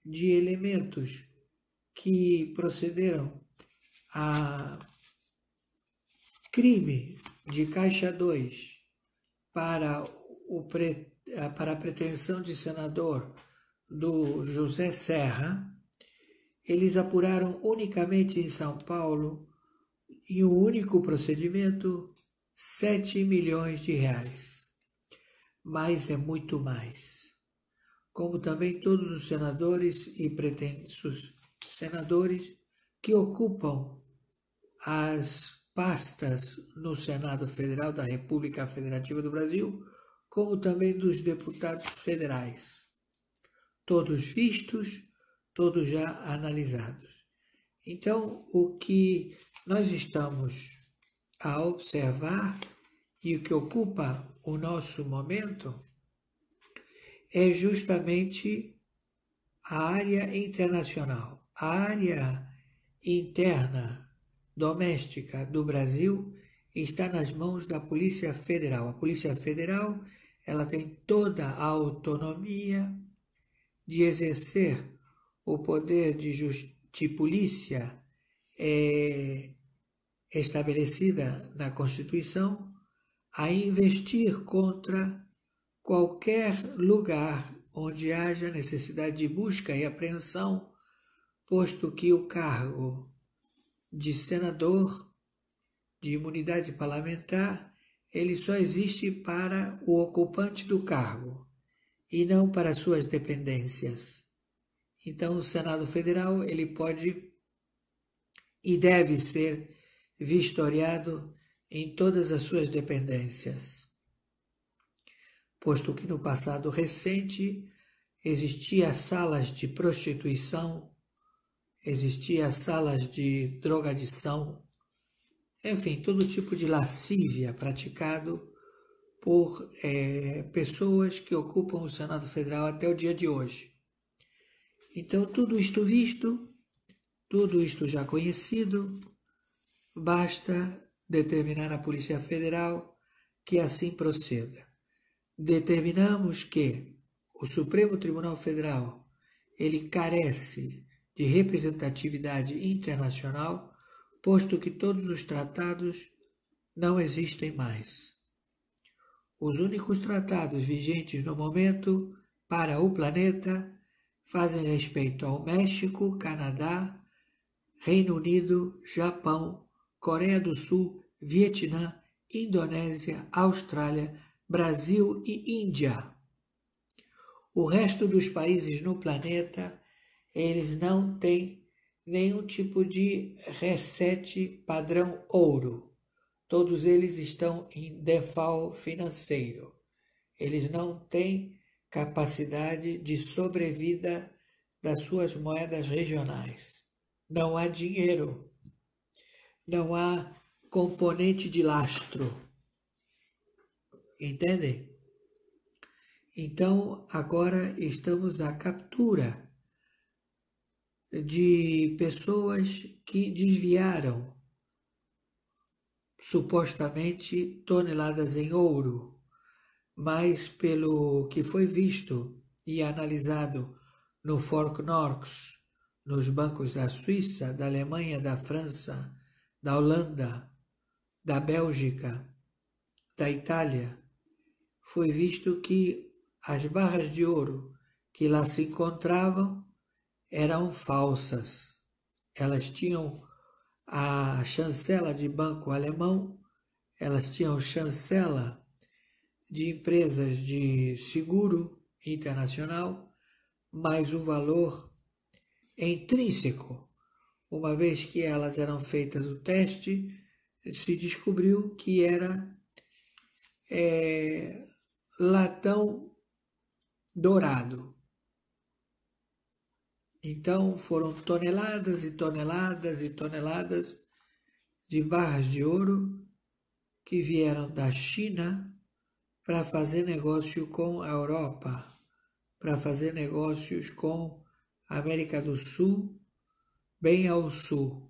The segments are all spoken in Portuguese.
de elementos que procederam a crime de Caixa 2 para, para a pretensão de senador do José Serra, eles apuraram unicamente em São Paulo, em um único procedimento, 7 milhões de reais. Mas é muito mais. Como também todos os senadores e pretensos senadores que ocupam as pastas no Senado Federal da República Federativa do Brasil, como também dos deputados federais. Todos vistos, todos já analisados. Então, o que nós estamos a observar e o que ocupa o nosso momento é justamente a área internacional. A área interna, doméstica do Brasil está nas mãos da Polícia Federal. A Polícia Federal, ela tem toda a autonomia de exercer o poder de polícia estabelecida na Constituição, a investir contra qualquer lugar onde haja necessidade de busca e apreensão, posto que o cargo de senador, de imunidade parlamentar, ele só existe para o ocupante do cargo e não para suas dependências. Então, o Senado Federal, ele pode e deve ser vistoriado em todas as suas dependências, posto que no passado recente existiam salas de prostituição, existiam salas de drogadição, enfim, todo tipo de lascívia praticado por pessoas que ocupam o Senado Federal até o dia de hoje. Então, tudo isto visto, tudo isto já conhecido, basta determinar à Polícia Federal que assim proceda. Determinamos que o Supremo Tribunal Federal, ele carece de representatividade internacional, posto que todos os tratados não existem mais. Os únicos tratados vigentes no momento para o planeta fazem respeito ao México, Canadá, Reino Unido, Japão, Coreia do Sul, Vietnã, Indonésia, Austrália, Brasil e Índia. O resto dos países no planeta, eles não têm nenhum tipo de reset padrão ouro. Todos eles estão em default financeiro. Eles não têm capacidade de sobrevida das suas moedas regionais. Não há dinheiro. Não há componente de lastro. Entendem? Então, agora estamos à captura de pessoas que desviaram supostamente toneladas em ouro, mas pelo que foi visto e analisado no Fort Knox, nos bancos da Suíça, da Alemanha, da França, da Holanda, da Bélgica, da Itália, foi visto que as barras de ouro que lá se encontravam eram falsas. Elas tinham a chancela de banco alemão, elas tinham chancela de empresas de seguro internacional, mas o valor é intrínseco. Uma vez que elas eram feitas o teste, se descobriu que era latão dourado. Então foram toneladas e toneladas e toneladas de barras de ouro que vieram da China para fazer negócio com a Europa, para fazer negócios com a América do Sul, bem ao sul,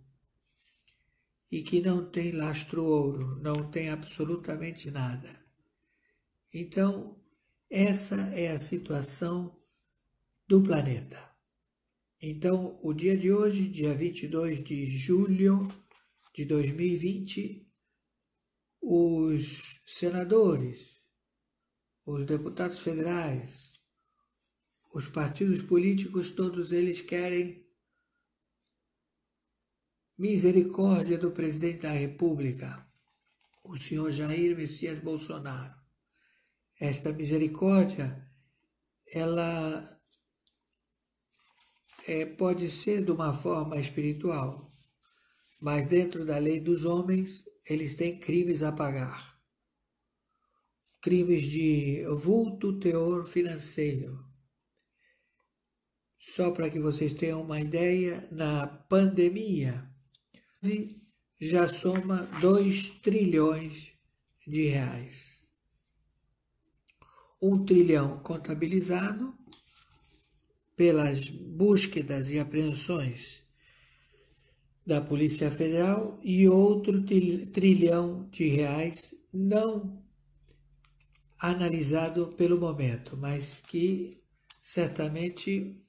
e que não tem lastro ouro, não tem absolutamente nada. Então, essa é a situação do planeta. Então, o dia de hoje, dia 22 de julho de 2020, os senadores, os deputados federais, os partidos políticos, todos eles querem misericórdia do presidente da República, o senhor Jair Messias Bolsonaro. Esta misericórdia, ela pode ser de uma forma espiritual, mas dentro da lei dos homens, eles têm crimes a pagar. Crimes de vulto teor financeiro. Só para que vocês tenham uma ideia, na pandemia já soma 2 trilhões de reais. 1 trilhão contabilizado pelas búsquedas e apreensões da Polícia Federal e outro trilhão de reais não analisado pelo momento, mas que certamente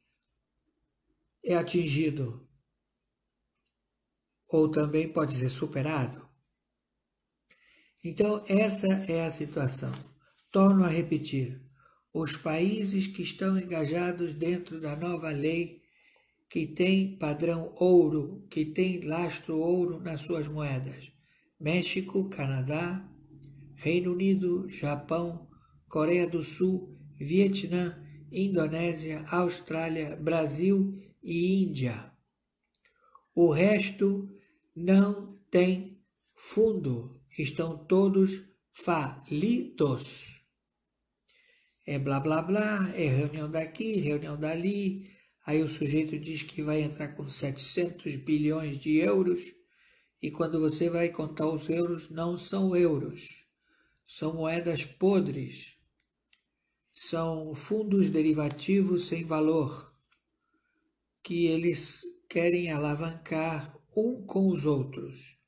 é atingido ou também pode ser superado. Então, essa é a situação. Torno a repetir, os países que estão engajados dentro da nova lei, que tem padrão ouro, que tem lastro ouro nas suas moedas, México, Canadá, Reino Unido, Japão, Coreia do Sul, Vietnã, Indonésia, Austrália, Brasil e Índia. O resto não tem fundo, estão todos falidos. É blá blá blá, é reunião daqui, reunião dali, aí o sujeito diz que vai entrar com 700 bilhões de euros, e quando você vai contar os euros, não são euros, são moedas podres, são fundos derivativos sem valor, que eles querem alavancar um com os outros,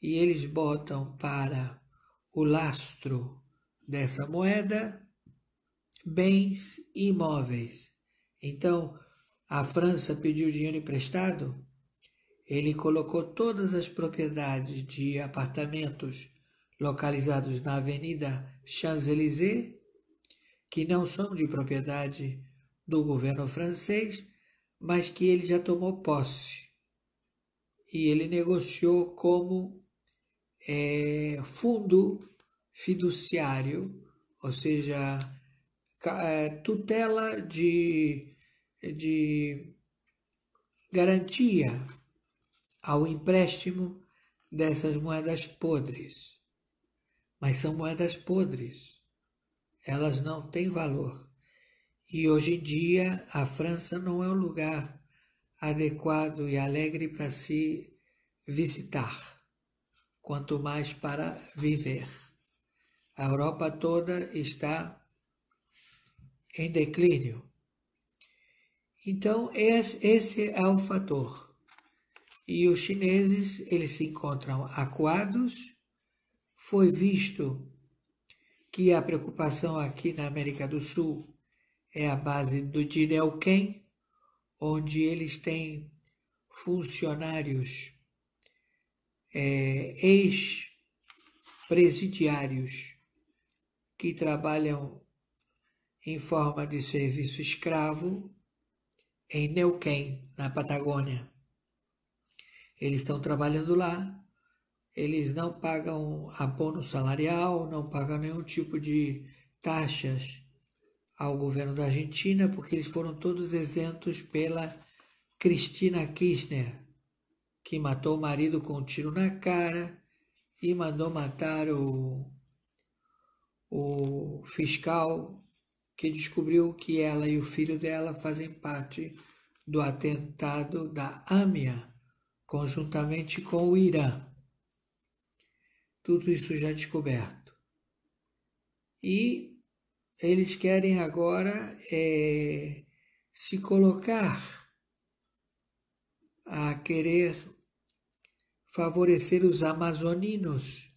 e eles botam para o lastro dessa moeda bens imóveis. Então, a França pediu dinheiro emprestado, ele colocou todas as propriedades de apartamentos localizados na Avenida Champs-Élysées, que não são de propriedade do governo francês, mas que ele já tomou posse. E ele negociou como fundo fiduciário, ou seja, tutela de garantia ao empréstimo dessas moedas podres. Mas são moedas podres, elas não têm valor. E hoje em dia a França não é um lugar adequado e alegre para se visitar, quanto mais para viver. A Europa toda está em declínio. Então, esse é o fator. E os chineses, eles se encontram acuados. Foi visto que a preocupação aqui na América do Sul é a base do Dineuquén, onde eles têm funcionários ex-presidiários que trabalham em forma de serviço escravo em Neuquén, na Patagônia. Eles estão trabalhando lá, eles não pagam abono salarial, não pagam nenhum tipo de taxas ao governo da Argentina, porque eles foram todos isentos pela Cristina Kirchner, que matou o marido com um tiro na cara e mandou matar o fiscal que descobriu que ela e o filho dela fazem parte do atentado da AMIA, conjuntamente com o Irã. Tudo isso já descoberto. E eles querem agora se colocar a querer favorecer os amazoninos,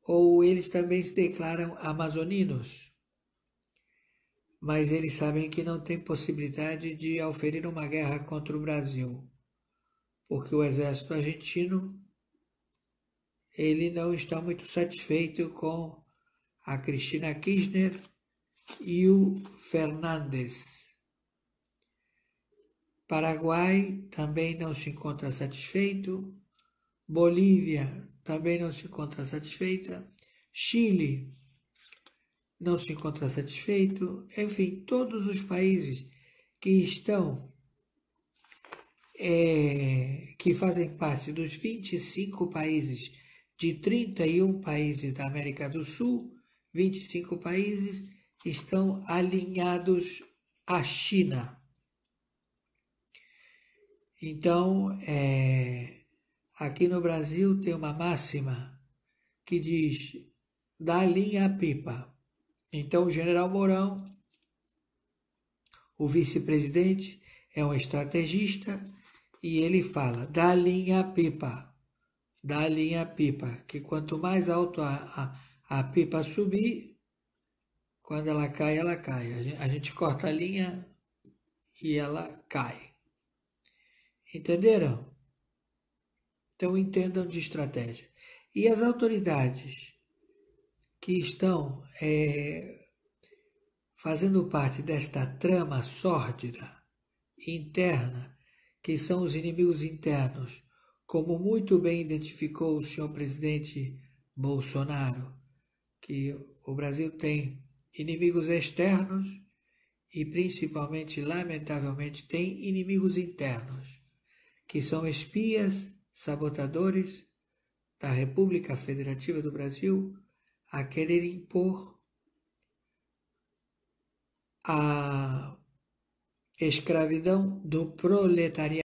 ou eles também se declaram amazoninos. mas eles sabem que não tem possibilidade de auferir uma guerra contra o Brasil, porque o exército argentino ele não está muito satisfeito com a Cristina Kirchner e o Fernandes. Paraguai também não se encontra satisfeito, Bolívia também não se encontra satisfeita, Chile não se encontra satisfeito, enfim, todos os países que estão, que fazem parte dos 25 países de 31 países da América do Sul, 25 países estão alinhados à China. Então, aqui no Brasil tem uma máxima que diz, dá linha à pipa. Então, o general Mourão, o vice-presidente, é um estrategista e ele fala, dá linha à pipa, dá linha à pipa, que quanto mais alto a pipa subir, quando ela cai, ela cai. A gente corta a linha e ela cai. Entenderam? Então entendam de estratégia. E as autoridades que estão fazendo parte desta trama sórdida, interna, que são os inimigos internos, como muito bem identificou o senhor presidente Bolsonaro, que o Brasil tem inimigos externos e principalmente, lamentavelmente, tem inimigos internos, que são espias, sabotadores da República Federativa do Brasil a querer impor a escravidão do proletariado.